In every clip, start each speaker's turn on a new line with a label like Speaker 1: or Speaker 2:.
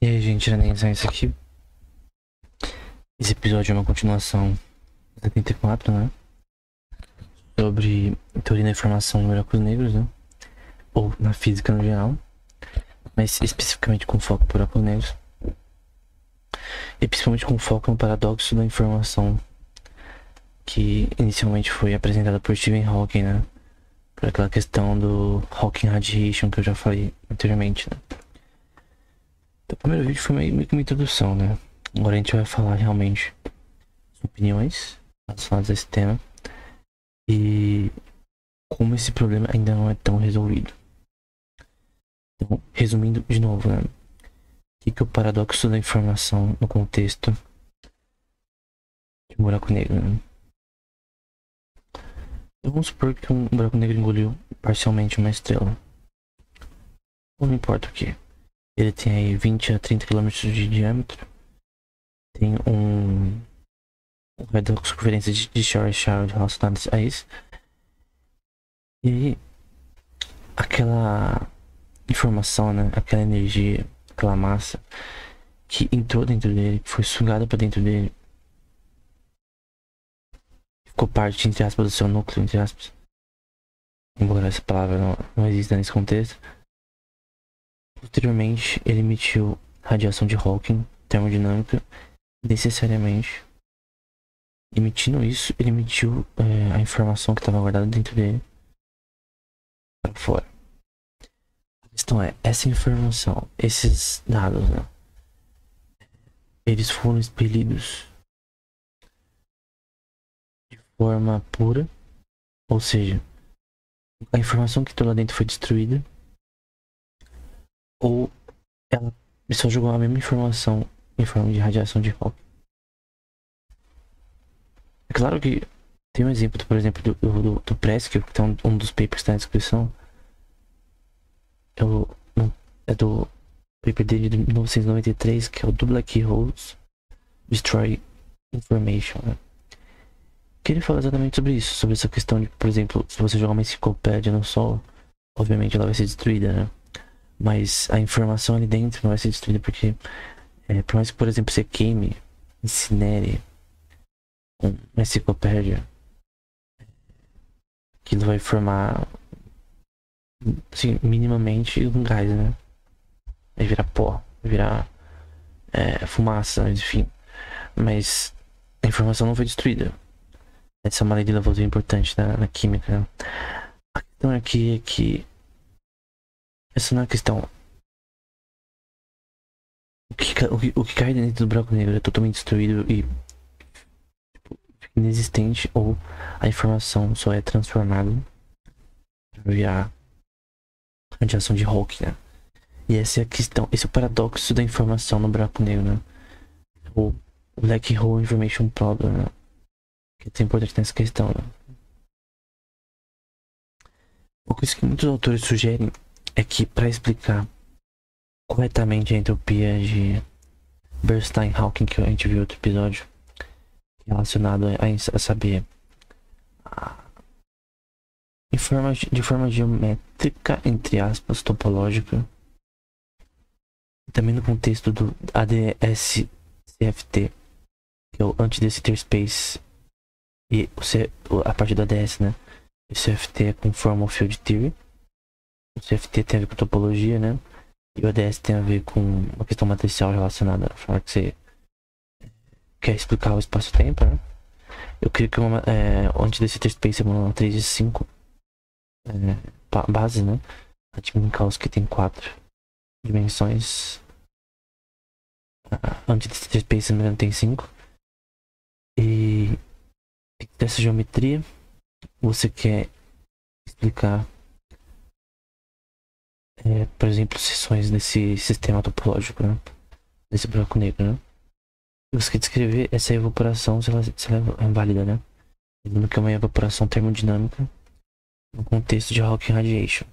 Speaker 1: E aí, gente, era nem isso aqui. Esse episódio é uma continuação da 74, né? Sobre teoria da informação em buracos negros, né? Ou na física no geral, mas especificamente com foco em buracos negros. E principalmente com foco no paradoxo da informação que inicialmente foi apresentada por Stephen Hawking, né? Por aquela questão do Hawking Radiation que eu já falei anteriormente, né? Então, o primeiro vídeo foi meio que uma introdução, né? Agora a gente vai falar realmente opiniões relacionadas a esse tema e como esse problema ainda não é tão resolvido. Então, resumindo de novo, né? O que é o paradoxo da informação no contexto de um buraco negro, né? Então, vamos supor que um buraco negro engoliu parcialmente uma estrela. Ou não importa o que. Ele tem aí 20 a 30 km de diâmetro. Tem um raio de circunferência de Schwarzschild relacionado a isso. E aí, aquela informação, né? Aquela energia, aquela massa que entrou dentro dele, que foi sugada para dentro dele, ficou parte, entre aspas, do seu núcleo, entre aspas. Embora essa palavra não exista nesse contexto. Posteriormente, ele emitiu radiação de Hawking, termodinâmica, necessariamente. Emitindo isso, ele emitiu a informação que estava guardada dentro dele para fora. A questão é, essa informação, esses dados, né? Eles foram expelidos de forma pura, ou seja, a informação que entrou lá dentro foi destruída, ou ela só jogou a mesma informação em forma de radiação de Hawking. É claro que tem um exemplo, por exemplo, do Pressky, que tem um dos papers que está na descrição. É do paper dele de 1993, que é o do Black Holes Destroy Information, né? Que ele fala exatamente sobre isso, sobre essa questão de, por exemplo, se você jogar uma enciclopédia no Sol, obviamente ela vai ser destruída, né? Mas a informação ali dentro não vai ser destruída porque, por mais que, por exemplo, você queime, incinere uma enciclopédia, aquilo vai formar, assim, minimamente um gás, né? Vai virar pó, vai virar fumaça, enfim. Mas a informação não foi destruída. Essa é uma lei de Lavoisier importante na química, né? A questão aqui é que essa não é a questão. O que cai dentro do buraco negro é totalmente destruído e tipo, inexistente, ou a informação só é transformada para virar radiação de Hawking, né? E essa é a questão, esse é o paradoxo da informação no buraco negro, né? O Black Hole Information Problem, né? Que é importante nessa questão, né? Uma coisa que muitos autores sugerem é que, para explicar corretamente a entropia de Bernstein-Hawking, que a gente viu em outro episódio, relacionado a saber de forma geométrica, entre aspas, topológica, e também no contexto do ADS-CFT, que é o Anti-de-Sitter Space, e a parte do ADS, né? O CFT é com Formal Field Theory, o CFT tem a ver com topologia, né? E o ADS tem a ver com uma questão matricial relacionada à forma que você quer explicar o espaço-tempo, né? Eu creio que o Anti-de-Sitter Space é uma matriz de 5 bases, né? A de Minkowski tem 4 dimensões. A Anti-de-Sitter Space, se não me engano, tem 5. E dessa geometria você quer explicar, por exemplo, seções desse sistema topológico, né? Desse buraco negro, né? Você quer descrever essa evaporação, se ela é válida, né? Lembrando que é uma evaporação termodinâmica no contexto de Hawking Radiation.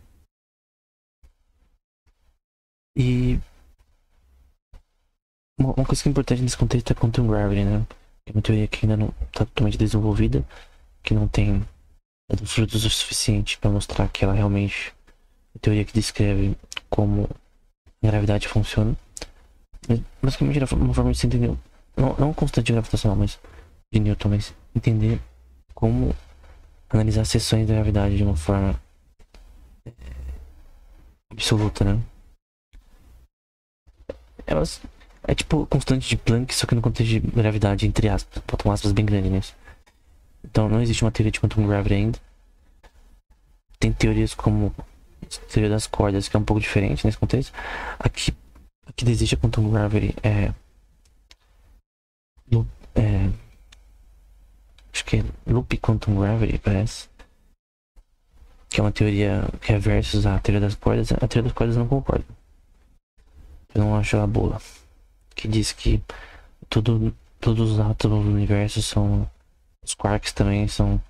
Speaker 1: E uma coisa que é importante nesse contexto é a Quantum Gravity, né? É uma teoria que ainda não está totalmente desenvolvida, que não tem frutos o suficiente para mostrar que ela realmente é a teoria que descreve como a gravidade funciona. basicamente era uma forma de se entender, não constante gravitacional, mas de Newton, mas entender como analisar as seções da gravidade de uma forma absoluta, né? Elas é tipo constante de Planck, só que no contexto de gravidade, entre aspas, botam aspas bem grandes nisso. Então não existe uma teoria de quantum gravity ainda. Tem teorias como a teoria das cordas, que é um pouco diferente nesse contexto. Aqui existe a quantum gravity acho que é loop quantum gravity, parece. Que é uma teoria que é versus a teoria das cordas. A teoria das cordas eu não concordo. Eu não acho ela boa. Que diz que todos os átomos do universo são... Os quarks também são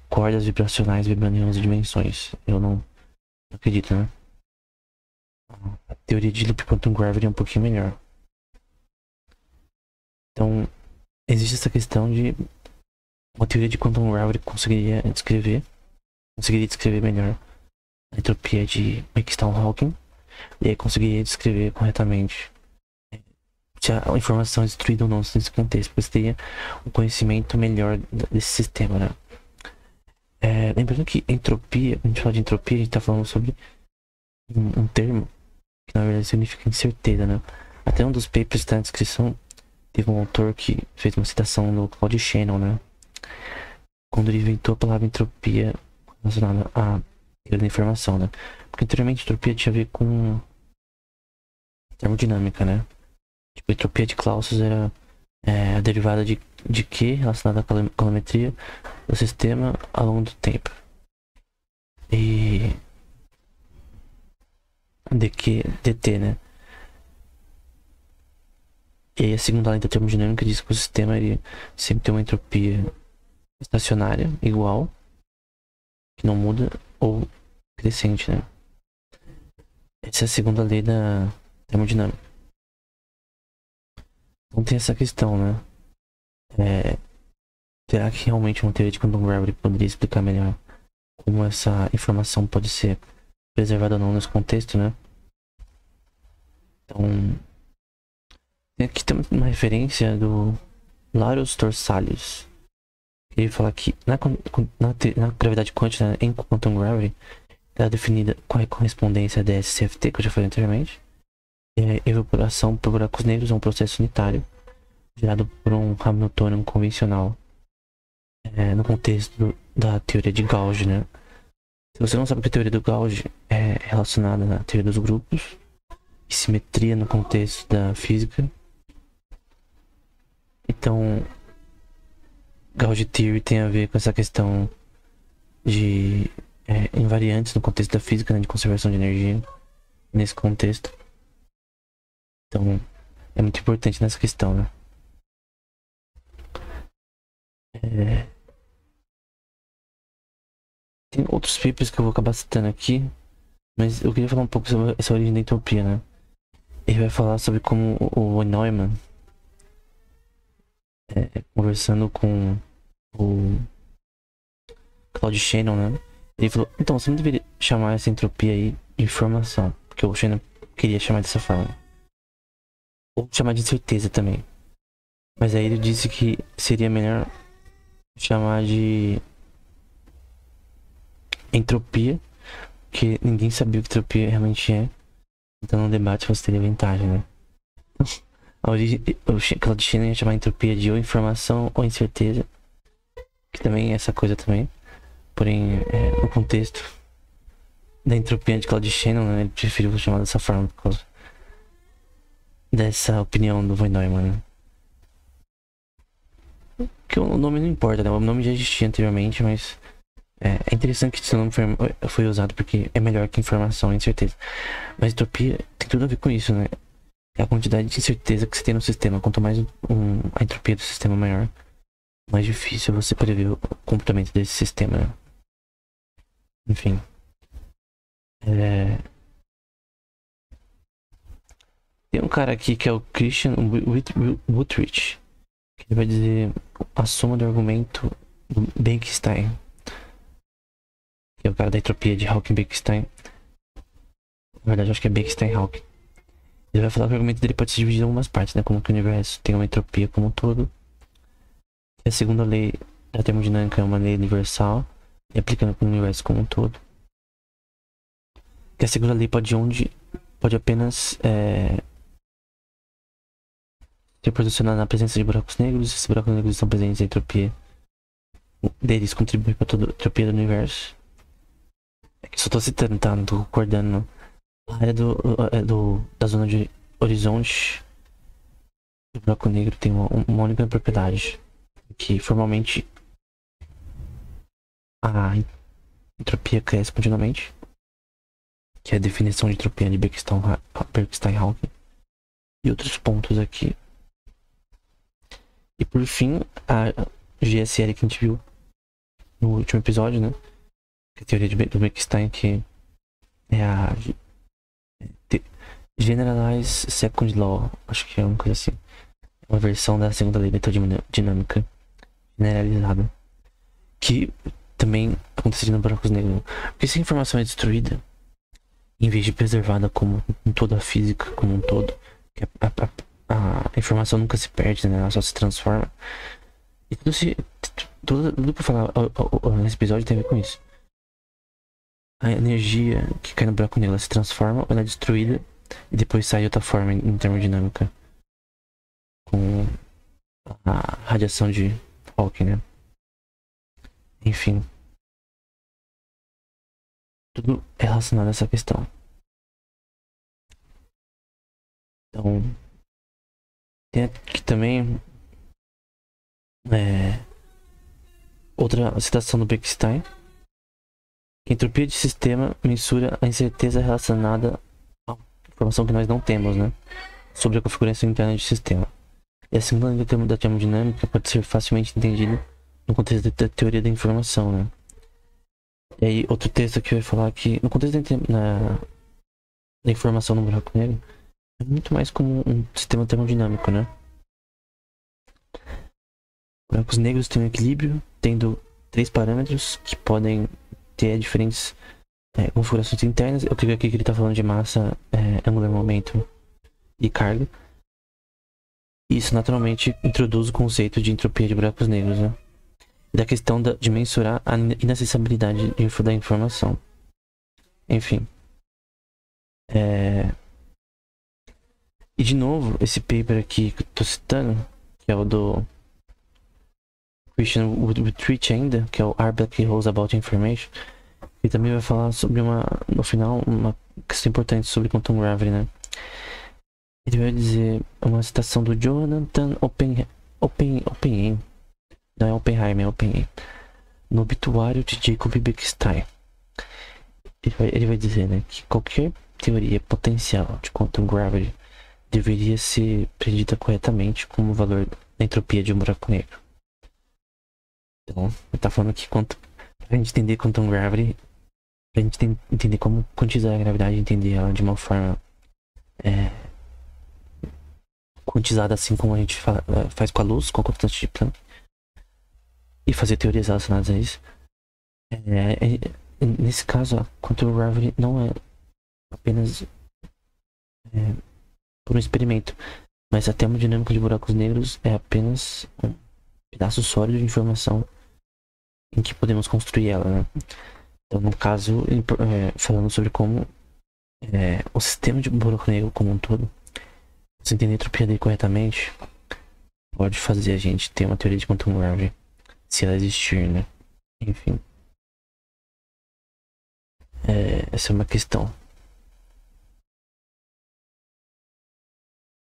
Speaker 1: cordas vibracionais vibrando em 11 dimensões. Eu não acredito, né? A teoria de loop quantum gravity é um pouquinho melhor. Então, existe essa questão de uma teoria de quantum gravity conseguiria descrever melhor a entropia de Mikestone-Hawking, e aí conseguiria descrever corretamente se a informação é destruída ou não nesse contexto, porque você teria um conhecimento melhor desse sistema, né? Lembrando que entropia, a gente fala de entropia, a gente tá falando sobre um termo que na verdade significa incerteza, né? Até um dos papers está na descrição, teve um autor que fez uma citação do Claude Shannon, né? Quando ele inventou a palavra entropia relacionada à teoria da informação, né? Porque anteriormente entropia tinha a ver com termodinâmica, né? Tipo, a entropia de Clausius era a derivada de Q relacionada à calorimetria do sistema ao longo do tempo. E dt, né? E aí a segunda lei da termodinâmica diz que o sistema ele sempre tem uma entropia estacionária igual, que não muda, ou crescente, né? Essa é a segunda lei da termodinâmica. Então tem essa questão, né? Será que realmente uma teoria de quantum gravity poderia explicar melhor como essa informação pode ser preservada ou não nesse contexto, né? Então, aqui tem uma referência do Larios Torsalius. Ele fala que na gravidade quântica, né, em quantum gravity, ela é definida com a correspondência da SCFT, que eu já falei anteriormente. E a evaporação por buracos negros é um processo unitário, gerado por um Hamiltonian convencional, no contexto da teoria de Gauge, né? Se você não sabe que a teoria do Gauge é relacionada à teoria dos grupos, e simetria no contexto da física, então Gauge Theory tem a ver com essa questão de invariantes no contexto da física, né, de conservação de energia, nesse contexto. Então, é muito importante nessa questão, né? Tem outros papers que eu vou acabar citando aqui, mas eu queria falar um pouco sobre essa origem da entropia, né? Ele vai falar sobre como o von Neumann, conversando com o Claude Shannon, né? Ele falou, então você não deveria chamar essa entropia aí de informação, porque o Shannon queria chamar dessa forma. Ou chamar de incerteza também. Mas aí ele disse que seria melhor chamar de entropia, porque ninguém sabia o que entropia realmente é. Então no debate você teria vantagem, né? A origem, o Claude Shannon ia chamar a entropia de ou informação ou incerteza, que também é essa coisa também. Porém, no contexto da entropia de Claude Shannon, né, ele preferiu chamar dessa forma por causa dessa opinião do von Neumann, né? Que o nome não importa, né? O nome já existia anteriormente, mas é interessante que esse nome foi usado porque é melhor que informação e incerteza. Mas entropia tem tudo a ver com isso, né? É a quantidade de incerteza que você tem no sistema. Quanto mais a entropia do sistema maior, mais difícil você prever o comportamento desse sistema, né? Enfim. Tem um cara aqui que é o Christian Wuthrich, que ele vai dizer a soma do argumento do Bekenstein, que é o cara da entropia de Hawking-Bekenstein. Na verdade, eu acho que é Bekenstein-Hawking. Ele vai falar que o argumento dele pode ser dividido em algumas partes, né? Como que o universo tem uma entropia como um todo. E a segunda lei da termodinâmica é uma lei universal e aplicando para o universo como um todo. Que a segunda lei pode apenas ser proporcionada na presença de buracos negros. Se esses buracos negros estão presentes, a entropia deles contribui para toda a entropia do universo. É que só tô citando, tá? Não tô concordando. A área da zona de horizonte do buraco negro tem uma única propriedade, que formalmente a entropia cresce continuamente, que é a definição de entropia de Beckstein-Hawking, e outros pontos aqui. E por fim, a GSL que a gente viu no último episódio, né? Que é a teoria do Beckstein, que é a Generalized Second Law, acho que é uma coisa assim. É uma versão da segunda lei da termodinâmica generalizada, que também aconteceria no buracos negros. Porque se a informação é destruída, em vez de preservada como em toda a física, como um todo, que a informação nunca se perde, né? Ela só se transforma. E tudo pra falar nesse episódio tem a ver com isso. A energia que cai no buraco negro, ela se transforma ou ela é destruída e depois sai de outra forma em termodinâmica, com a radiação de Hawking, né? Enfim, tudo é relacionado a essa questão. Então, tem aqui também outra citação do Beckstein. A entropia de sistema mensura a incerteza relacionada à informação que nós não temos, né? Sobre a configuração interna de sistema. E a segunda lei da termodinâmica pode ser facilmente entendida no contexto da teoria da informação, né? E aí, outro texto que vai falar que, no contexto da informação no buraco negro, é muito mais como um sistema termodinâmico, né? Buracos negros têm um equilíbrio, tendo 3 parâmetros que podem ter diferentes configurações internas. Eu creio aqui que ele está falando de massa, angular momento e carga. Isso naturalmente introduz o conceito de entropia de buracos negros, né? E da questão de mensurar a inacessibilidade da informação. Enfim. E de novo, esse paper aqui que eu tô citando, que é o do Christian Woodrich ainda, que é o Are Black Holes About Information. Ele também vai falar sobre no final, uma questão importante sobre quantum gravity, né? Ele vai dizer uma citação do Jonathan Oppenheim. Não é Oppenheimer, é Oppenheim. No obituário de Jacob Beckstein. Ele vai dizer, né, que qualquer teoria potencial de quantum gravity deveria ser predita corretamente como valor da entropia de um buraco negro. Então, ele tá falando que pra gente entender quantum gravity, pra gente entender como quantizar a gravidade, entender ela de uma forma quantizada, assim como a gente faz com a luz, com a constante de Planck, e fazer teorias relacionadas a isso. Nesse caso, a quantum gravity não é apenas por um experimento, mas a termodinâmica de buracos negros é apenas um pedaço sólido de informação em que podemos construir ela, né? Então, no caso, falando sobre como o sistema de buraco negro como um todo, se entender a entropia dele corretamente, pode fazer a gente ter uma teoria de quantum gravity, se ela existir, né? Enfim. Essa é uma questão.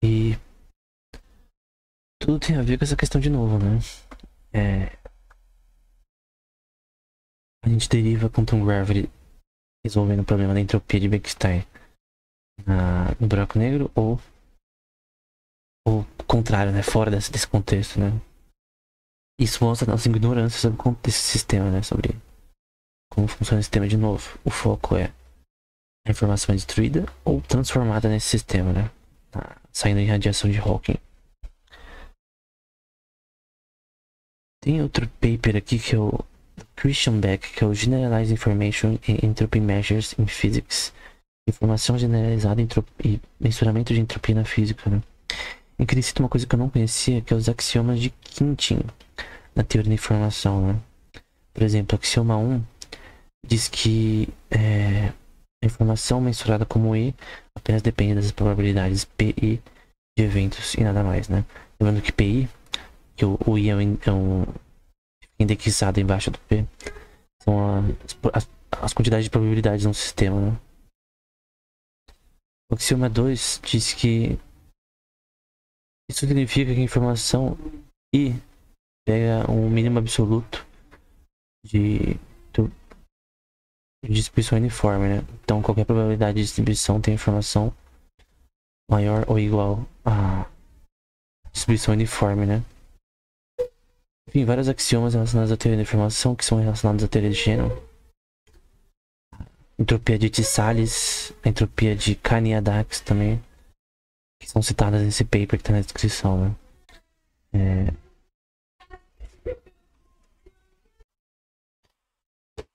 Speaker 1: E tudo tem a ver com essa questão de novo, né? A gente deriva quantum gravity resolvendo o problema da entropia de Beckstein no buraco negro, ou o contrário, né? Fora desse contexto, né? Isso mostra a nossa ignorância sobre esse sistema, né? Sobre como funciona o sistema de novo. O foco é a informação é destruída ou transformada nesse sistema, né? Saindo em radiação de Hawking. Tem outro paper aqui que é o Christian Beck, que é o Generalized Information and Entropy Measures in Physics informação generalizada e mensuramento de entropia na física, né? E que ele cita uma coisa que eu não conhecia, que é os axiomas de Quintin na teoria da informação, né? Por exemplo, axioma 1 diz que a informação mensurada como I apenas depende das probabilidades PI de eventos e nada mais, né? Lembrando que PI, que o I é um indexado embaixo do P, são as quantidades de probabilidades num sistema, né? O axioma 2 diz que isso significa que a informação I pega um mínimo absoluto de distribuição uniforme, né? Então qualquer probabilidade de distribuição tem informação maior ou igual a distribuição uniforme, né? Enfim, vários axiomas relacionados à teoria da informação que são relacionados à teoria de gênero. Entropia de Tisales, a entropia de Kaniadax também, que são citadas nesse paper que tá na descrição, né?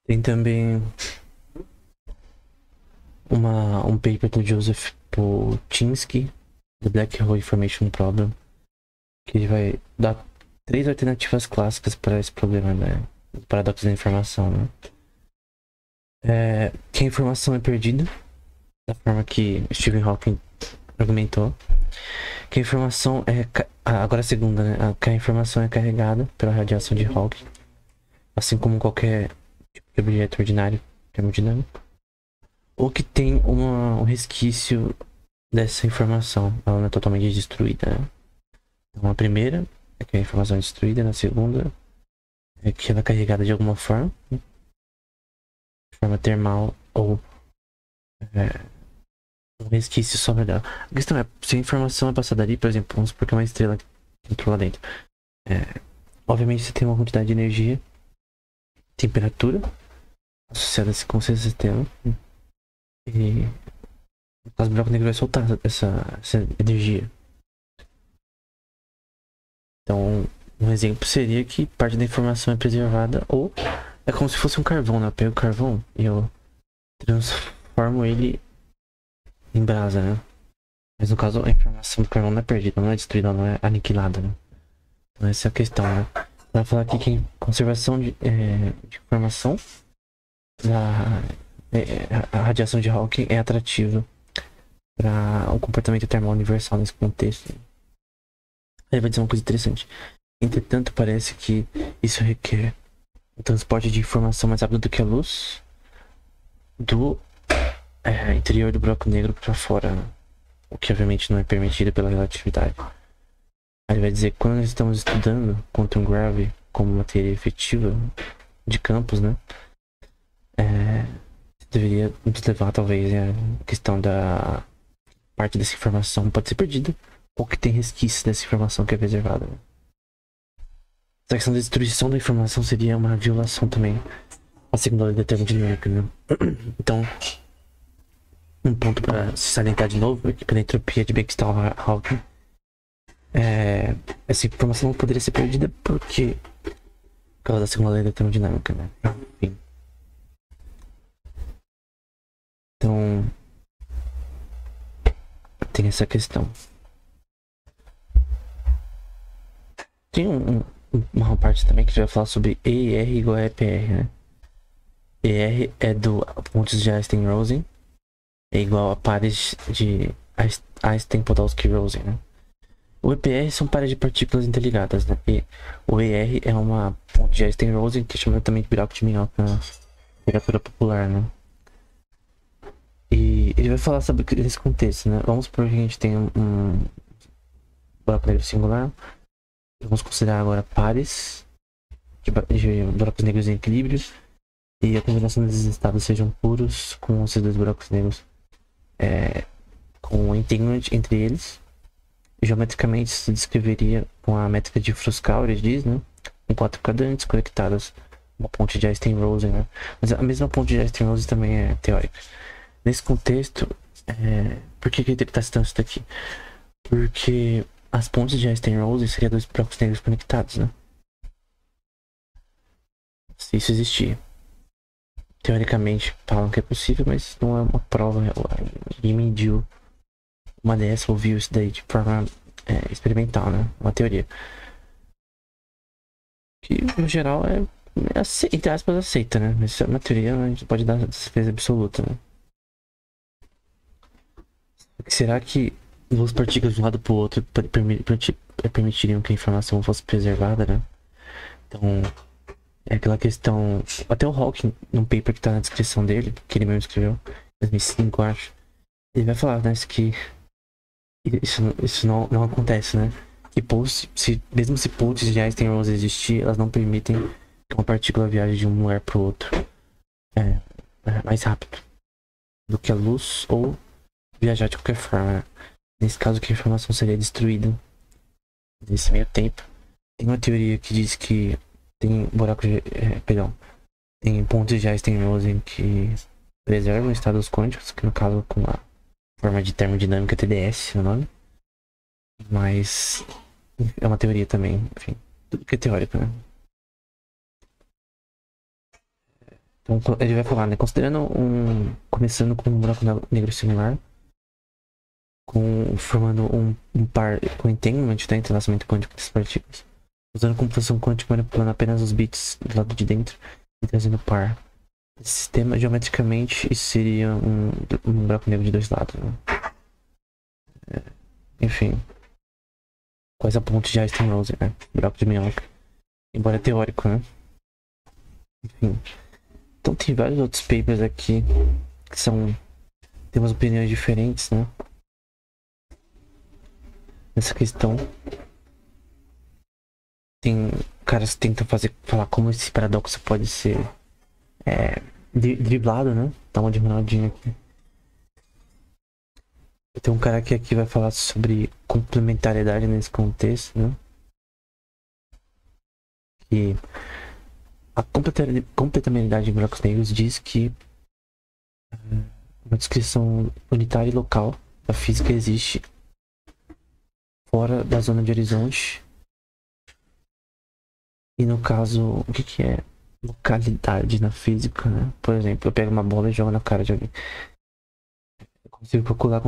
Speaker 1: Tem também um paper do Joseph Polchinski, do Black Hole Information Problem, que ele vai dar 3 alternativas clássicas para esse problema, né? Do paradoxo da informação, né? Que a informação é perdida, da forma que Stephen Hawking argumentou. Que a informação agora a segunda, né? Que a informação é carregada pela radiação de Hawking, assim como qualquer tipo de objeto ordinário termodinâmico, ou que tem um resquício dessa informação, ela não é totalmente destruída, né? Então a primeira é que a informação é destruída, na segunda é que ela é carregada de alguma forma, né? De forma termal ou um resquício sobra dela. A questão é, se a informação é passada ali, por exemplo, vamos supor que é uma estrela que entrou lá dentro, obviamente você tem uma quantidade de energia, temperatura associada com esse sistema, e no caso do buraco negro vai soltar essa energia. Então, um exemplo seria que parte da informação é preservada, ou é como se fosse um carvão, né? Eu pego o carvão e eu transformo ele em brasa, né? Mas no caso a informação do carvão não é perdida, não é destruída, não é aniquilada, né? Então essa é a questão, né? Vai falar aqui que a conservação de informação a radiação de Hawking é atrativa para o comportamento termal universal nesse contexto. Aí vai dizer uma coisa interessante. Entretanto, parece que isso requer o transporte de informação mais rápido do que a luz do interior do buraco negro para fora, né? O que obviamente não é permitido pela relatividade. Aí vai dizer que quando nós estamos estudando quantum gravity como matéria efetiva de campos, né? Deveria nos levar talvez a questão da parte dessa informação pode ser perdida, ou que tem resquícios dessa informação que é preservada, né? Essa questão da destruição da informação seria uma violação também à segunda lei da termodinâmica, né? Então, um ponto para se salientar de novo é que pela entropia de Bextor-Hawking, essa informação não poderia ser perdida por causa da segunda lei da termodinâmica, né? Enfim. Então, tem essa questão. Tem uma parte também que vai falar sobre ER igual a EPR, né? ER é do pontos de Einstein-Rosen, é igual a pares de Einstein-Podolsky-Rosen, né? O EPR são pares de partículas interligadas, né? E o ER é uma ponte de Einstein-Rosen que é chamada também de buraco de minhoca na literatura popular, né? E ele vai falar sobre esse contexto, né? Vamos supor que a gente tem um buraco negro singular. Vamos considerar agora pares de buracos negros em equilíbrio, e a combinação desses estados sejam puros com esses dois buracos negros com um entanglement entre eles. Geometricamente se descreveria com a métrica de Frouskal, ele diz, né? Com 4 quadrantes conectadas, uma ponte de Einstein-Rosen, né? Mas a mesma ponte de Einstein-Rosen também é teórica. Nesse contexto, por que ele está citando isso daqui? Porque as pontes de Einstein-Rosen seriam dois buracos negros conectados, né? Se isso existir. teoricamente falam que é possível, mas não é uma prova. Ninguém mediu uma dessa, ouviu isso daí de forma experimental, né? Uma teoria. Que no geral entre aspas, aceita, né? Mas isso é uma teoria, a gente pode dar certeza absoluta, né? Será que duas partículas de um lado pro outro permitiriam que a informação fosse preservada, né? Então, é aquela questão. Até o Hawking, num paper que tá na descrição dele, que ele mesmo escreveu, em 2005, acho, ele vai falar, né, que isso não acontece, né? Que mesmo se pulses de Einstein-Rose existir, elas não permitem que uma partícula viaje de um lugar pro outro mais rápido do que a luz ou viajar de qualquer forma, né? Nesse caso, que a informação seria destruída nesse meio tempo. Tem uma teoria que diz que tem buracos de. Tem pontos de Einstein-Rosen que preservam estados quânticos, que no caso com a forma de termodinâmica TDS, é o nome. Mas é uma teoria também, enfim. Tudo que é teórico, né? Então ele vai falar, né? Começando com um buraco negro similar, formando um par com entanglement, né? Entrelaçamento quântico dessas partículas. Usando computação quântica, manipulando apenas os bits do lado de dentro e trazendo par. Esse sistema, geometricamente, isso seria um buraco negro de dois lados, né? Enfim. Quase a ponte de Einstein-Rosen, né? Buraco de minhoca. Embora teórico, né? Enfim. Então tem vários outros papers aqui que tem umas opiniões diferentes, né? Nessa questão. Tem caras que tentam falar como esse paradoxo pode ser driblado, né? Dá uma diminuidinha aqui. Tem um cara que aqui vai falar sobre complementariedade nesse contexto, né? Que a complementariedade em buracos negros diz que uma descrição unitária e local da física existe fora da zona de horizonte. E no caso, o que é localidade na física, né? Por exemplo, eu pego uma bola e jogo na cara de alguém. Eu consigo calcular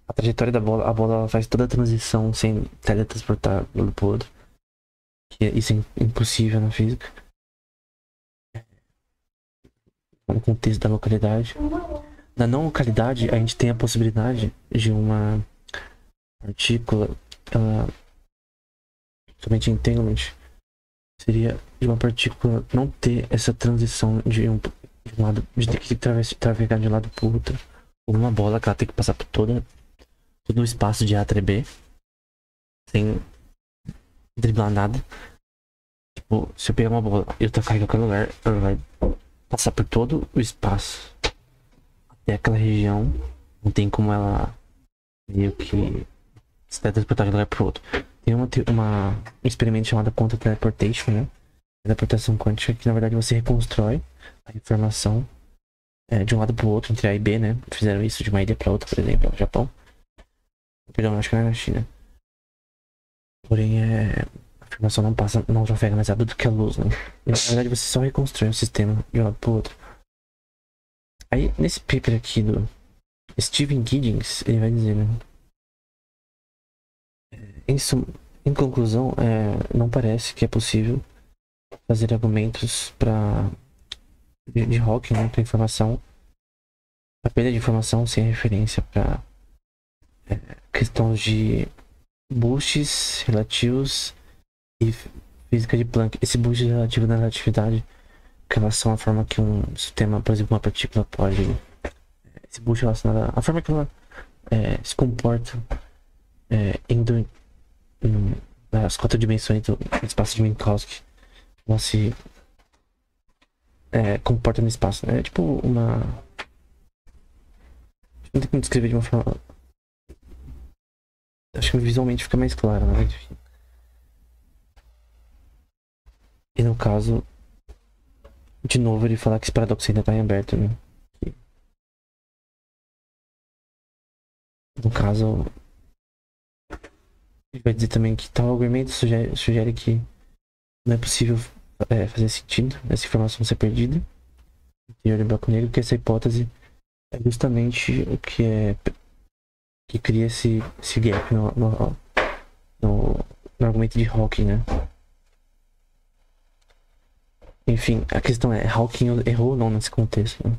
Speaker 1: a trajetória da bola. A bola ela faz toda a transição sem teletransportar de um lado pro outro. Isso é impossível na física. No contexto da localidade. Na não localidade, a gente tem a possibilidade de uma partícula, somente entanglement, seria de uma partícula não ter essa transição de um lado, de ter que trafegar de um lado pro outro. Ou uma bola que ela tem que passar por todo o espaço de A até B, sem driblar nada. Tipo, se eu pegar uma bola e eu tacar em qualquer lugar, ela vai passar por todo o espaço até aquela região. Não tem como ela meio que se teletransportar de um lugar pro outro. Tem um experimento chamado Quantum Teleportation, né? Teleportação quântica, que na verdade você reconstrói a informação de um lado pro outro, entre A e B, né? Fizeram isso de uma ilha pra outra, por exemplo, no Japão. Perdão, acho que era na China. Porém, a informação não trafega mais rápido do que a luz, né? E, na verdade, você só reconstrói o sistema de um lado pro outro. Aí, nesse paper aqui do Stephen Giddings, ele vai dizer, né? Em conclusão, não parece que é possível fazer argumentos de Hawking, né, para informação, a perda de informação sem referência para questões de boosts relativos e física de Planck. Esse boost relativo na relatividade em relação à forma que um sistema, por exemplo, uma partícula pode, esse boost relacionado à forma que ela se comporta indo nas 4 dimensões do espaço de Minkowski, ela se comporta no espaço. É tipo uma... Não tem como descrever de uma forma... Acho que visualmente fica mais claro, né? Enfim. E no caso, de novo, ele fala que esse paradoxo ainda está em aberto, né? No caso, ele vai dizer também que tal argumento sugere que não é possível fazer sentido essa informação ser perdida no interior do buraco negro, que essa hipótese é justamente o que cria esse gap no argumento de Hawking, né? Enfim, a questão é, Hawking errou ou não nesse contexto, né?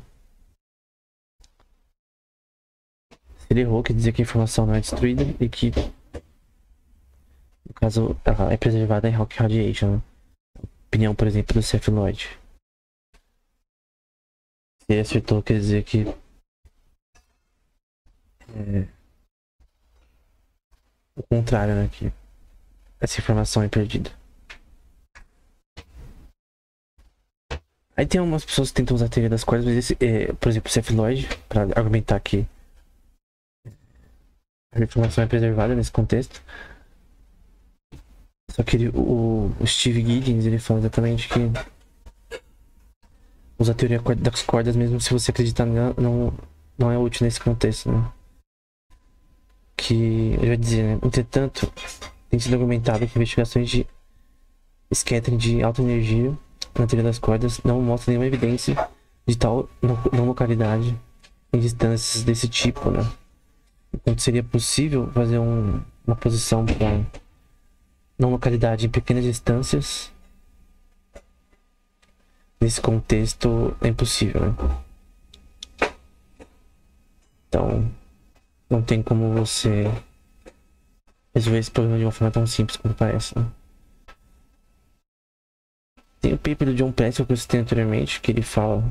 Speaker 1: Se ele errou, quer dizer que a informação não é destruída e que, no caso, ela é preservada em Hawking Radiation, né? Opinião, por exemplo, do C.F. Lloyd. Se ele acertou, quer dizer que o contrário, né? Que essa informação é perdida. Aí tem umas pessoas que tentam usar a teoria das cordas, mas por exemplo, o C.F. Lloyd, para argumentar que a informação é preservada nesse contexto. Só que o Steve Giddens, ele fala exatamente que usar a teoria das cordas, mesmo se você acreditar nela, não é útil nesse contexto, né? Que ele vai dizer, né? Entretanto, tem sido argumentado que investigações de scattering de alta energia na teoria das cordas não mostram nenhuma evidência de tal não localidade em distâncias desse tipo, né? Enquanto seria possível fazer uma posição para não localidade em pequenas distâncias, nesse contexto é impossível, né? Então, não tem como você resolver esse problema de uma forma tão simples como parece, né? Tem o paper do John Pressel que eu citei anteriormente, que ele fala...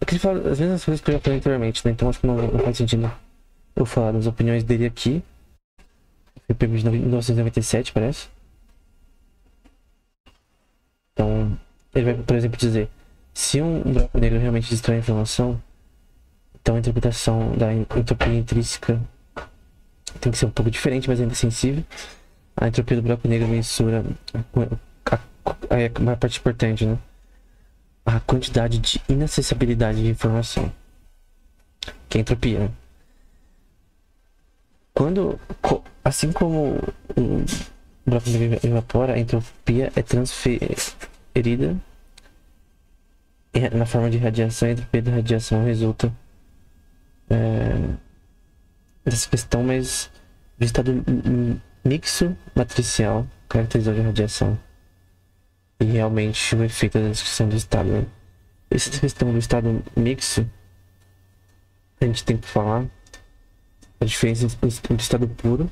Speaker 1: que ele fala as mesmas coisas que eu já falei anteriormente, né? Então acho que não faz sentido eu falar das opiniões dele aqui. Foi paper de 1997, parece. Então, ele vai, por exemplo, dizer: se um buraco negro realmente destrói a informação, então a interpretação da entropia intrínseca tem que ser um pouco diferente, mas ainda sensível. A entropia do buraco negro mensura a parte importante, né? A quantidade de inacessibilidade de informação, que é a entropia, né? Assim como o buraco negro evapora, a entropia é transferida na forma de radiação. A entropia da radiação resulta dessa questão, mas do estado mixo matricial caracterizado de radiação e realmente o efeito da descrição do estado, né? Essa questão do estado mixo, a gente tem que falar a diferença entre estado puro.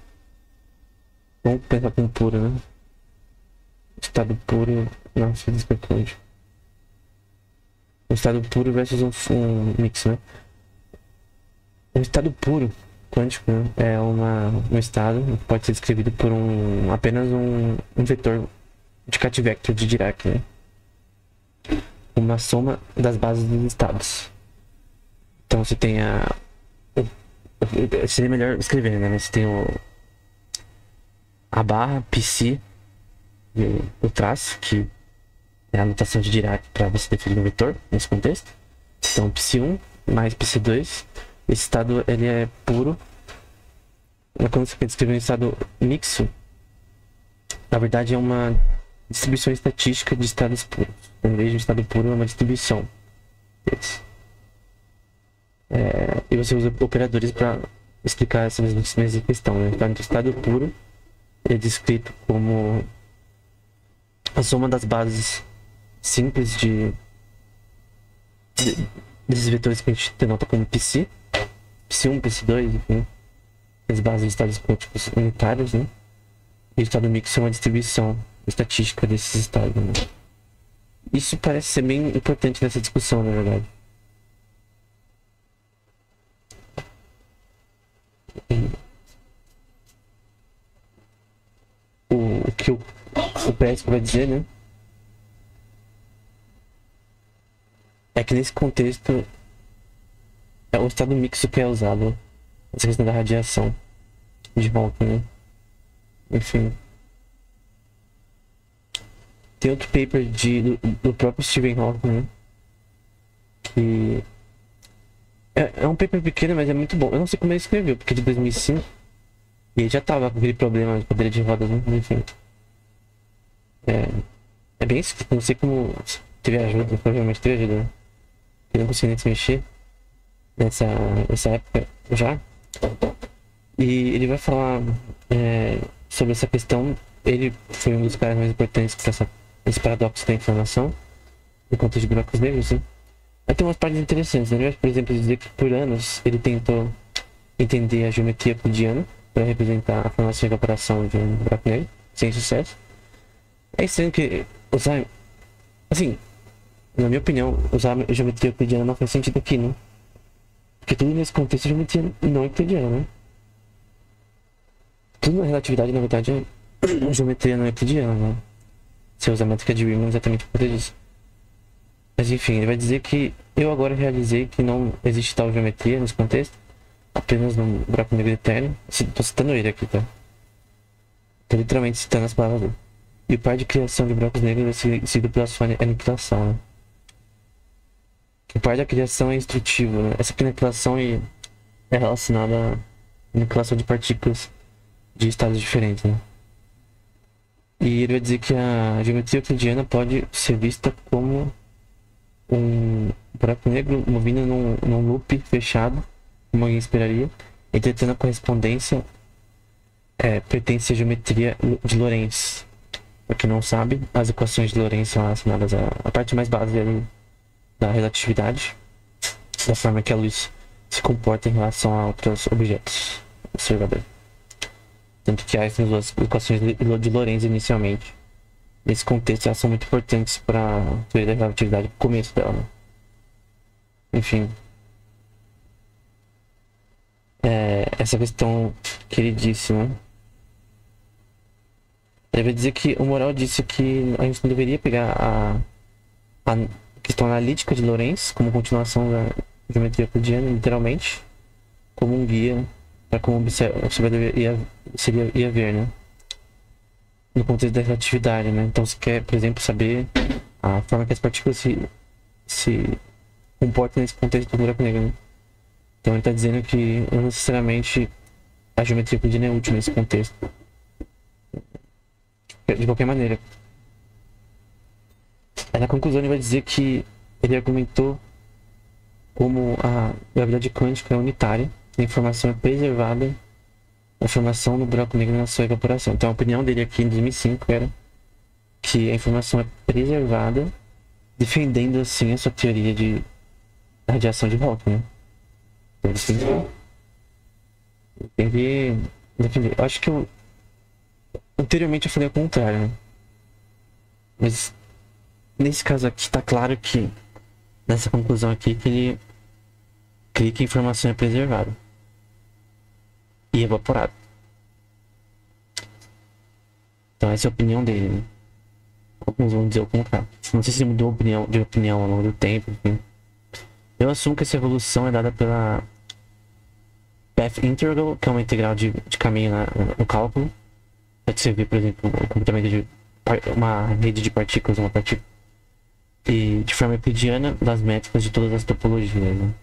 Speaker 1: Vamos pensar como puro, né? Estado puro. Nossa, despercute. Um estado puro versus um mix, né? Um estado puro quântico, né, é um estado que pode ser descrevido por apenas um vetor de Cat-vector de Dirac, né? Uma soma das bases dos estados. Então você tem seria melhor escrever, né? Mas você tem a barra psi o traço, que é a notação de Dirac para você definir um vetor nesse contexto. Então psi1 mais psi2. Esse estado ele é puro. Mas quando você quer descrever um estado mixo, na verdade é uma distribuição estatística de estados puros. Em vez de um estado puro, é uma distribuição deles. E você usa operadores para explicar essa mesma questão, né? Então, o estado puro é descrito como a soma das bases simples desses vetores que a gente denota como psi, psi1, psi2, enfim, as bases de estados quânticos unitários, né? E o estado mixo é uma distribuição estatística desses estados, né? Isso parece ser bem importante nessa discussão, na verdade. O que o Presco vai dizer, né? É que nesse contexto é o estado mixo que é usado, essa questão da radiação de Hawking, né? Enfim. Tem outro paper do próprio Stephen Hawking, né? Que é um paper pequeno, mas é muito bom. Eu não sei como ele escreveu, porque é de 2005 e ele já tava com aquele problema de cadeira de rodas, né? Enfim. É bem isso, não sei como teve ajuda, provavelmente teve ajuda, né? Eu não consegui nem se mexer nessa época já. E ele vai falar sobre essa questão. Ele foi um dos caras mais importantes para esse paradoxo da informação, no contexto de buracos negros, né? Aí tem umas partes interessantes, né? Ele vai, por exemplo, dizer que por anos ele tentou entender a geometria euclidiana para representar a formação e evaporação de um buraco negro, sem sucesso. É estranho que usar, assim, na minha opinião, usar a geometria euclidiana não faz sentido aqui, né? Porque tudo nesse contexto é geometria não euclidiana, né? Tudo na relatividade, na verdade, é geometria não euclidiana, né? Você usa a métrica de Riemann exatamente por causa disso. Mas enfim, ele vai dizer que eu agora realizei que não existe tal geometria nesse contexto, apenas num buraco negro eterno. Tô citando ele aqui, tá? Tô literalmente citando as palavras dele. E o par de criação de buracos negros é seguido pela sua aniquilação, né? O par da criação é instrutivo, né? Essa aniquilação é relacionada à aniquilação de partículas de estados diferentes, né? E ele vai dizer que a geometria euclidiana pode ser vista como um buraco negro movido num loop fechado, como alguém esperaria, entretanto a correspondência pertence à geometria de Lorentz. Para quem não sabe, as equações de Lorentz são relacionadas à parte mais básica da relatividade, da forma que a luz se comporta em relação a outros objetos observadores. Tanto que as equações de Lorentz inicialmente, nesse contexto, elas são muito importantes para a teoria da relatividade, no começo dela, né? Enfim, essa questão que ele disse, né? Ele vai dizer que o Moral disse que a gente não deveria pegar a questão analítica de Lorentz como continuação da geometria euclidiana, literalmente, como um guia para como o observador ia ver, né? No contexto da relatividade, né? Então, se quer, por exemplo, saber a forma que as partículas se comportam nesse contexto do buraco negro, né? Então, ele está dizendo que não necessariamente a geometria euclidiana é útil nesse contexto. De qualquer maneira. Aí, na conclusão, ele vai dizer que ele argumentou como a gravidade quântica é unitária, a informação é preservada, a formação no buraco negro na sua evaporação. Então a opinião dele aqui em 2005 era que a informação é preservada, defendendo assim a sua teoria de radiação de Hawking, né? Então, tem que defender. Eu acho que anteriormente eu falei o contrário, né? Mas nesse caso aqui tá claro que nessa conclusão aqui que ele crê que a informação é preservada e evaporada. Então essa é a opinião dele, né? Alguns vão dizer o contrário. Não sei se ele mudou de opinião ao longo do tempo, enfim. Eu assumo que essa evolução é dada pela Path Integral, que é uma integral de caminho no cálculo. Pode servir, por exemplo, o comportamento de uma rede de partículas, uma partícula. E de forma euclidiana das métricas de todas as topologias, né?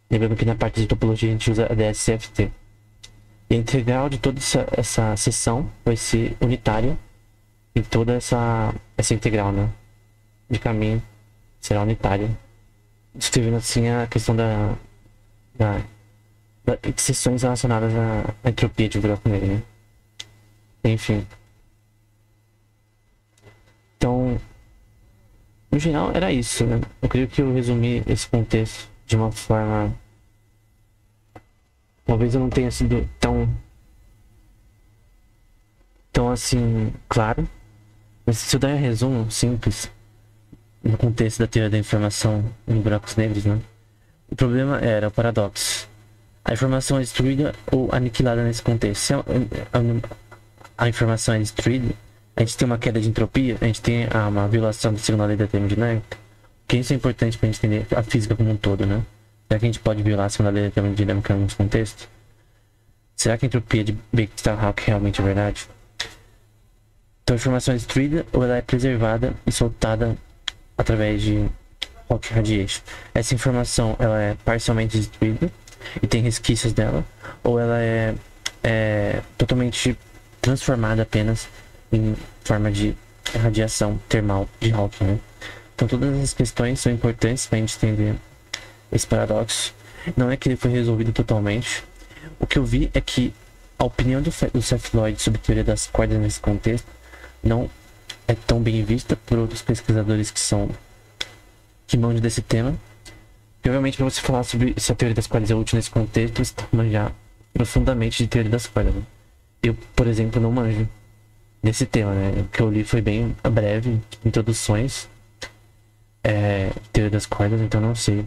Speaker 1: Lembrando que na parte de topologia a gente usa a DSFT. E a integral de toda essa seção vai ser unitária em toda essa integral, né? De caminho será unitária. Descrevendo assim a questão de seções relacionadas à entropia de buraco negro, né? Enfim. Então, no geral era isso, né? Eu creio que eu resumi esse contexto de uma forma, talvez eu não tenha sido tão assim claro, mas se eu der um resumo simples no contexto da teoria da informação em buracos negros, né? O problema era o paradoxo. A informação é destruída ou aniquilada nesse contexto. Se a informação é destruída, a gente tem uma queda de entropia, a gente tem uma violação da segunda lei da termodinâmica, que isso é importante para a gente entender a física como um todo, né? Será que a gente pode violar a segunda lei da termodinâmica em alguns contextos? Será que a entropia de Bethe-Hawking realmente é verdade? Então a informação é destruída ou ela é preservada e soltada através de Hawking Radiation. Essa informação ela é parcialmente destruída e tem resquícios dela, ou ela é totalmente transformada apenas em forma de a radiação termal de Hawking, né? Então todas essas questões são importantes para a gente entender esse paradoxo. Não é que ele foi resolvido totalmente. O que eu vi é que a opinião do Seth Lloyd sobre a teoria das cordas nesse contexto não é tão bem vista por outros pesquisadores que manjam desse tema. Provavelmente, para você falar sobre se a teoria das cordas é útil nesse contexto, você tem que manjar profundamente de teoria das cordas, né? Eu, por exemplo, não manjo desse tema, né? O que eu li foi bem breve, introduções, teoria das cordas, então não sei.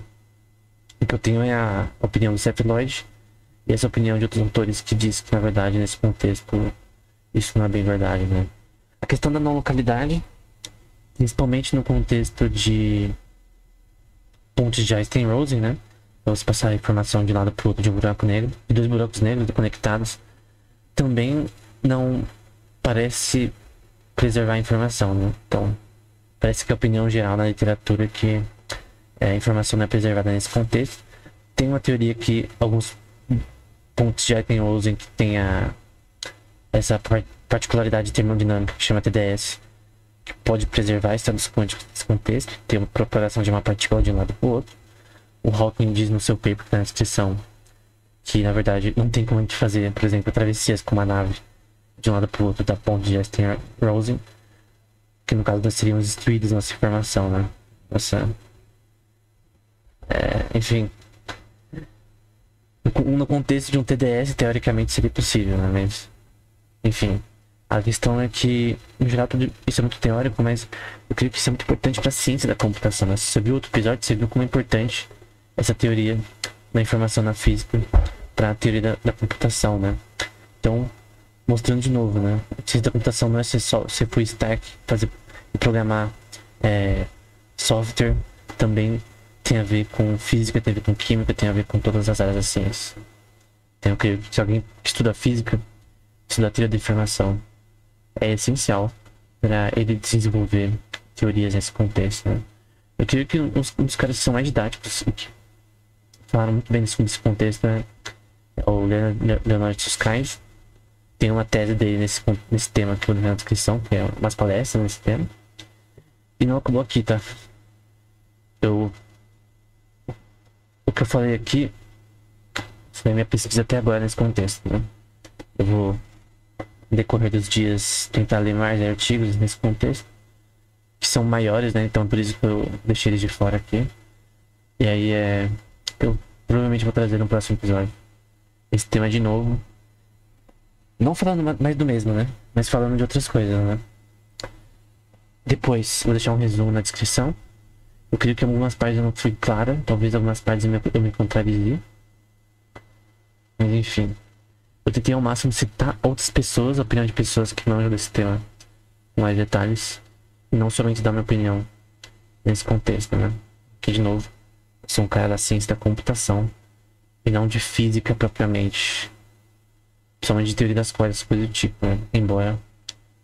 Speaker 1: O que eu tenho é a opinião do Seth Lloyd e essa opinião de outros autores que diz que, na verdade, nesse contexto, isso não é bem verdade, né? A questão da não localidade, principalmente no contexto de pontes de Einstein-Rosen, né? Então, se passar a informação de um lado para o outro de um buraco negro, de dois buracos negros conectados, também não parece preservar a informação, né? Então, parece que a opinião geral na literatura é que a informação não é preservada nesse contexto. Tem uma teoria que alguns pontos de Einstein-Rosen que tem essa particularidade termodinâmica que chama TDS, que pode preservar estados quânticos nesse contexto, ter uma propagação de uma partícula de um lado para o outro. O Hawking diz no seu paper, na descrição, que na verdade não tem como a gente fazer, por exemplo, travessias com uma nave de um lado para o outro da ponte de Einstein-Rosen, que no caso nós seríamos destruídos nossa informação, né? Enfim, no contexto de um TDS, teoricamente seria possível, né? Mas, enfim, a questão é que, no geral, tudo isso é muito teórico, mas eu creio que isso é muito importante para a ciência da computação, né? Se você viu outro episódio, você viu como é importante essa teoria da informação na física para a teoria da computação, né? Então, mostrando de novo, né? A ciência da computação não é ser full stack, fazer e programar software, também tem a ver com física, tem a ver com química, tem a ver com todas as áreas da ciência. Então, eu creio que se alguém estuda física, estuda a teoria da informação, é essencial para ele desenvolver teorias nesse contexto, né? Eu creio que um dos caras que são mais didáticos e que falaram muito bem nesse contexto é o Leonard Susskind. Tem uma tese dele nesse tema que eu vou deixar na descrição, que é umas palestras nesse tema. E não acabou aqui, tá? O que eu falei aqui foi a minha pesquisa até agora nesse contexto, né? Eu vou, no decorrer dos dias, tentar ler mais artigos nesse contexto, que são maiores, né? Então por isso que eu deixei eles de fora aqui. E aí eu provavelmente vou trazer no próximo episódio esse tema de novo. Não falando mais do mesmo, né? Mas falando de outras coisas, né? Depois, vou deixar um resumo na descrição. Eu creio que algumas partes eu não fui clara. Talvez algumas partes eu me contrarize. Mas enfim. Eu tentei ao máximo citar outras pessoas, a opinião de pessoas que manjam desse tema com mais detalhes. E não somente dar minha opinião nesse contexto, né? Que, de novo, eu sou um cara da ciência da computação e não de física propriamente. Principalmente de teoria das cordas, coisa do tipo, né? Embora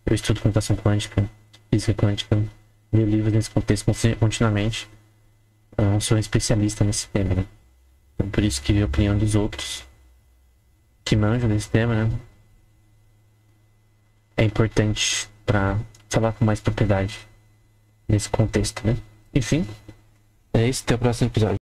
Speaker 1: eu estudo computação quântica, física quântica, leio livros nesse contexto continuamente, eu não sou um especialista nesse tema, né? Então, por isso que vi a opinião dos outros que manjam desse tema, né? É importante para falar com mais propriedade nesse contexto, né? Enfim, é isso, até o próximo episódio.